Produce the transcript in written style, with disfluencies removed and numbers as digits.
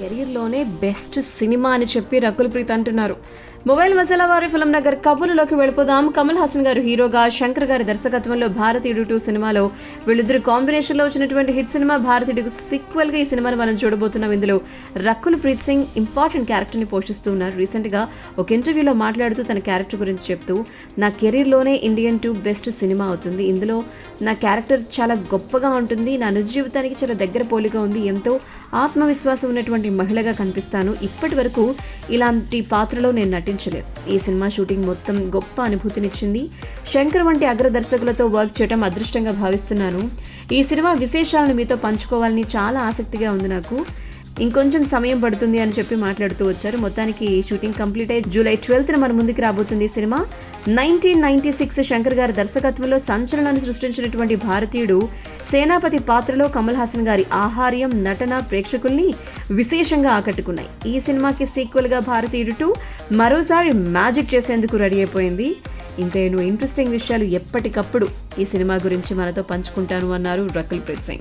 కెరీర్లోనే best cinema అని చెప్పి రకుల్ ప్రీత్ అంటున్నారు. మొబైల్ మసాలా వారి ఫిల్మ్ నగర్ కబుర్లోకి వెళ్ళిపోదాం. కమల్ హాసన్ గారు హీరోగా, శంకర్ గారి దర్శకత్వంలో భారతీయుడు 2 సినిమాలో వీళ్ళిద్దరు కాంబినేషన్లో వచ్చినటువంటి హిట్ సినిమా భారతీయుడికి సీక్వెల్గా ఈ సినిమాను మనం చూడబోతున్నాం. ఇందులో రకుల్ ప్రీత్ సింగ్ ఇంపార్టెంట్ క్యారెక్టర్ని పోషిస్తూ ఉన్నారు. రీసెంట్గా ఒక ఇంటర్వ్యూలో మాట్లాడుతూ తన క్యారెక్టర్ గురించి చెప్తూ, నా కెరీర్లోనే ఇండియన్ 2 బెస్ట్ సినిమా అవుతుంది. ఇందులో నా క్యారెక్టర్ చాలా గొప్పగా ఉంటుంది. నా నిజ జీవితానికి చాలా దగ్గర పోలిగా ఉంది. ఎంతో ఆత్మవిశ్వాసం ఉన్నటువంటి మహిళగా కనిపిస్తాను. ఇప్పటి వరకు ఇలాంటి పాత్రలో నేను నటించలేదు. ఈ సినిమా షూటింగ్ మొత్తం గొప్ప అనుభూతినిచ్చింది. శంకర్ వంటి అగ్ర దర్శకులతో వర్క్ చేయడం అదృష్టంగా భావిస్తున్నాను. ఈ సినిమా విశేషాలను మీతో పంచుకోవాలని చాలా ఆసక్తిగా ఉంది నాకు. ఇంకొంచెం సమయం పడుతుంది అని చెప్పి మాట్లాడుతూ వచ్చారు. మొత్తానికి షూటింగ్ కంప్లీట్ అయ్యి జూలై 12న మన ముందుకు రాబోతుంది ఈ సినిమా. 1996 శంకర్ గారి దర్శకత్వంలో సంచలనాన్ని సృష్టించినటువంటి భారతీయుడు సేనాపతి పాత్రలో కమల్ హాసన్ గారి ఆహార్యం, నటన ప్రేక్షకుల్ని విశేషంగా ఆకట్టుకున్నాయి. ఈ సినిమాకి సీక్వెల్గా భారతీయుడు 2 మరోసారి మ్యాజిక్ చేసేందుకు రెడీ అయిపోయింది. ఇంకా ఎన్నో ఇంట్రెస్టింగ్ విషయాలు ఎప్పటికప్పుడు ఈ సినిమా గురించి మనతో పంచుకుంటాను అన్నారు రకుల్ ప్రీత్ సింగ్.